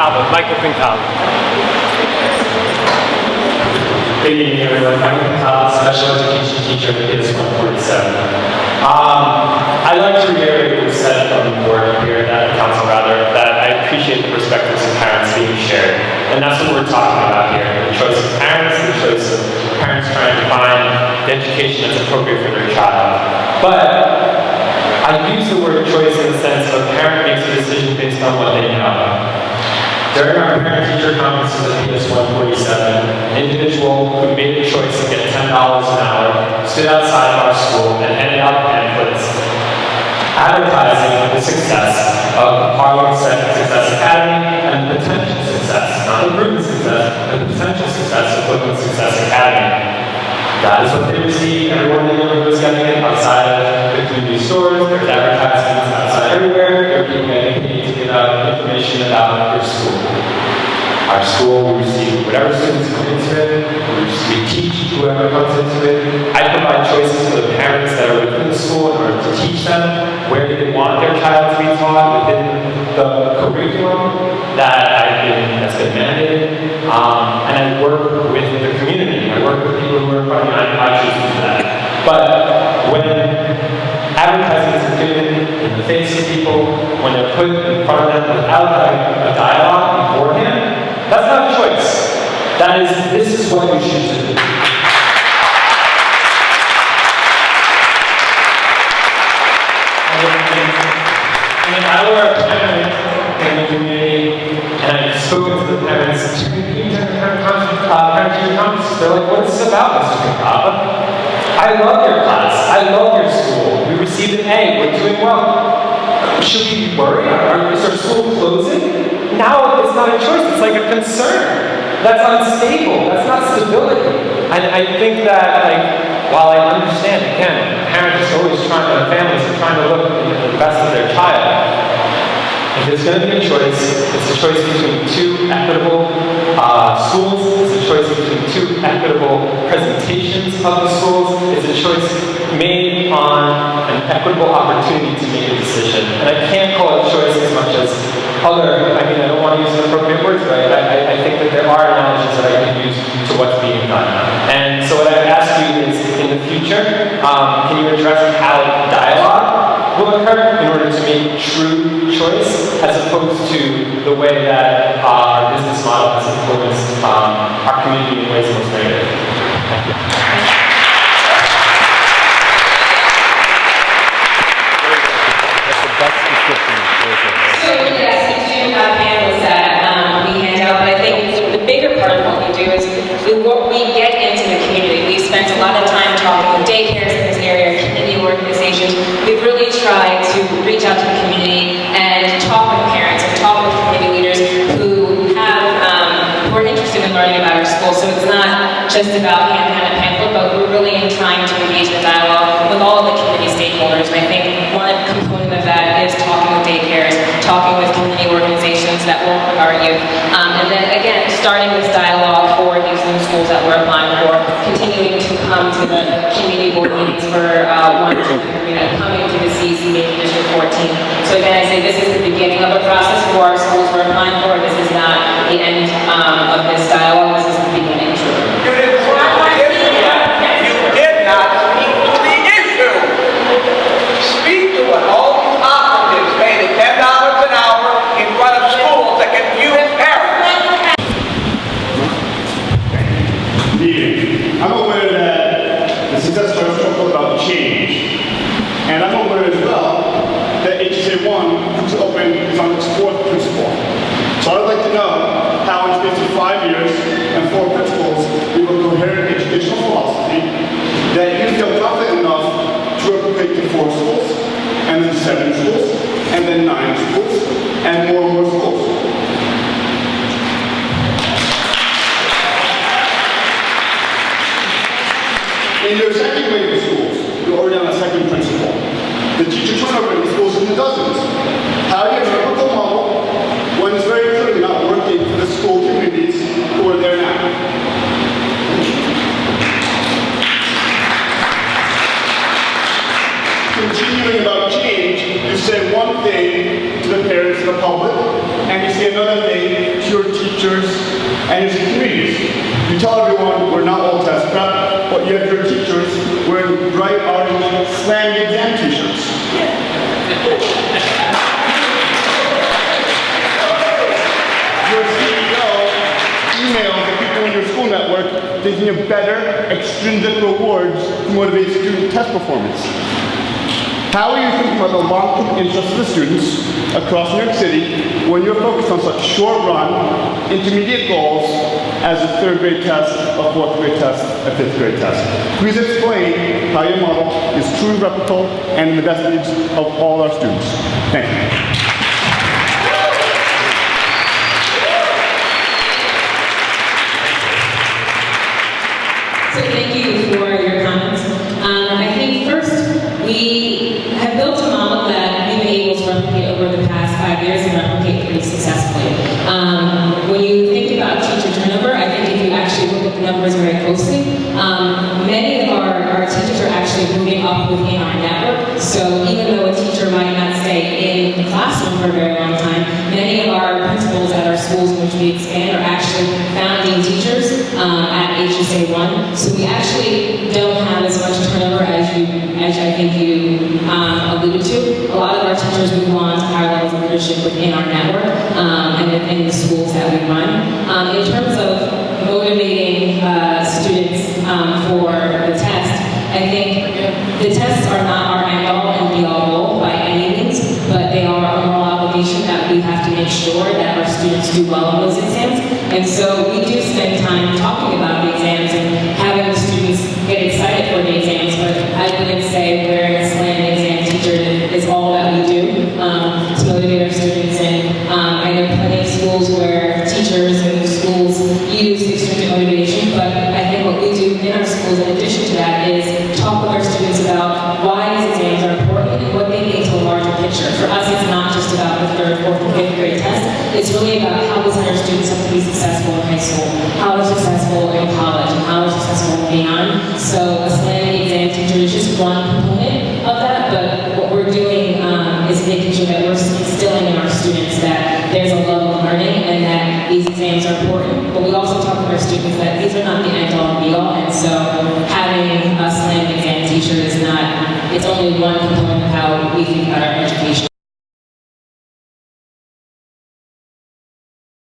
Michael Pincala. Good evening, everyone. Michael Pincala, special education teacher at PS 147. I'd like to reiterate what was said from the board here, that the council rather, that I appreciate the perspectives of parents being shared. And that's what we're talking about here. The choice of parents, the choice of parents trying to find the education that's appropriate for their child. But I use the word choice in the sense of a parent makes a decision based on what they know. During our parent-teacher conferences at PS 147, an individual who made a choice to get $10 an hour stood outside of our school and handed out pamphlets advertising the success of Harlem Success Academy and the potential success, not the proven success, but the potential success of Brooklyn Success Academy. That is what they received. Everyone in the neighborhood was getting it outside of the community stores. There's advertisements outside everywhere. They're being paid to give out information about your school. Our school, we receive whatever students come into it. We teach whoever comes into it. I provide choices for the parents that are within the school in order to teach them where they want their child to be taught within the curriculum that's been mandated. And I work with the community. I work with people who are running I choose to do that. But when advertisements are given in the face of people, when they're put in front of them without a dialogue beforehand, that's not a choice. That is, this is what you should do. And I were a parent in the community, and I've spoken to the parents, parent-teacher conferences. They're like, what is this about, Mr. Pincala? I love your class. I love your school. We received an A. We're doing well. Should we be worried? Is our school closing? Now it's not a choice. It's like a concern. That's unstable. That's not stability. And I think that, while I understand, again, parents are always families are trying to look at the best of their child. If there's going to be a choice, it's a choice between two equitable schools. It's a choice between two equitable presentations of the schools. It's a choice made on an equitable opportunity to make a decision. And I can't call it choice as much as I don't want to use inappropriate words, but I think that there are analogies that I can use to what's being done. And so what I would ask you is, in the future, can you address how dialogue will occur in order to make true choice, as opposed to the way that our business model has influenced our community in ways most negative? Thank you. So yes, we do have pamphlets that we hand out, but I think the bigger part of what we do is we get into the community. We spent a lot of time talking with daycares in this area, community organizations. We've really tried to reach out to the community and talk with parents and talk with community leaders who are interested in learning about our school. So it's not just about handing out a pamphlet, but we're really trying to engage in dialogue with all of the community stakeholders. And I think one component of that is talking with daycares, talking with community organizations that work with our youth. And then again, starting this dialogue for these new schools that we're applying for, continuing to come to the community board meetings for coming to the CEC meeting District 14. So again, I say this is the beginning of a process for our schools we're applying for. This is not the end of this dialogue. This is the beginning. You did not speak to the issue. Speak to it. All these operatives paid $10 an hour in front of schools that confuse parents. I'm aware that the success stories talk about change. And I'm aware as well that HSA 1 is on its 4th principle. So I'd like to know how in the space of 5 years and 4 principles we will coherent educational philosophy that you feel confident enough to replicate to 4 schools, and then 7 schools, and then 9 schools, and more schools. In your second wave of schools, you're already on a second principle. The teacher turnover in schools is in the dozens. How do you develop a model when it's very clearly not working for the school communities who are there now? Continuing about change, you say one thing to the parents and the public, and you say another thing You tell everyone we're not all test prep, but you have your teachers wearing bright orange slam the exam t-shirts. Your CEO emails the people in your school network thinking of better extrinsic rewards to motivate student test performance. How are you thinking about the long-term interests of the students across New York City when you're focused on such short-run, intermediate goals as a third grade test, a fourth grade test, a fifth grade test? Please explain how your model is truly replicable and in the best needs of all our students. Thank you. So thank you for your comments. I think first, we have built a model that we've been able to replicate over the past 5 years and replicate pretty successfully. When you think about teacher turnover, I think if you actually look at the numbers very closely, many of our teachers are actually moving up within our network. So even though a teacher might not stay in the classroom for a very long time, many of our principals at our schools in which we expand are actually founding teachers at HSA 1. So we actually don't have as much turnover as I think you alluded to. A lot of our teachers move on to higher levels of leadership within our network and within the schools that we run. In terms of motivating students for the test, I think the tests are not our end-all and be-all goal by any means, but they are a moral obligation that we have to make sure that our students do well on those exams. And so we do spend time talking about the exams and having the students get excited for the exams, but I wouldn't say wearing a slam exam teacher is all that we do to motivate our students. And I know plenty of schools where teachers and schools use extrinsic motivation, but I think what we do in our schools in addition to that is talk with our students about why these exams are important and what they mean to a larger picture. For us, it's not just about the third, fourth, and fifth grade test. It's really about how we set our students up to be successful in high school, how they're successful in college, and how they're successful beyond. So a slam exam teacher is just one component of that, but what we're doing is making sure that we're instilling in our students that there's a love of learning and that these exams are important, but we also talk with our students that these are not the end-all and be-all, and so having a slam exam teacher is not, it's only one component of how we think about our education.